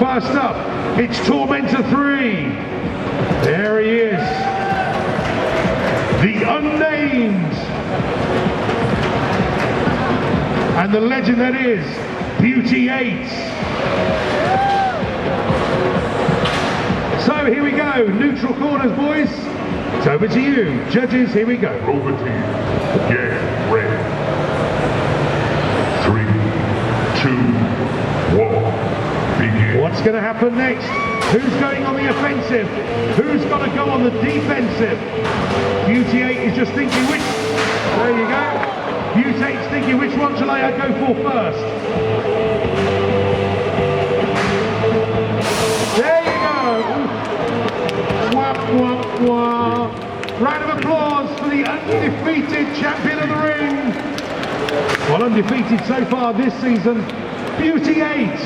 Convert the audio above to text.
First up, it's Tormenta 3. There he is. The Unnamed. And the legend that is Beauty 8. So here we go, neutral corners, boys. It's over to you. Judges, here we go. Roboteers, get ready. 3, 2, 1, begin. What's going to happen next? Who's going on the offensive? Who's got to go on the defensive? Beauty 8 is just thinking which... There you go. Beauty 8's thinking which one shall I go for first? There you go. Wah, wah, wah. Round of applause for the undefeated champion of the ring. Well, undefeated so far this season, Beauty 8.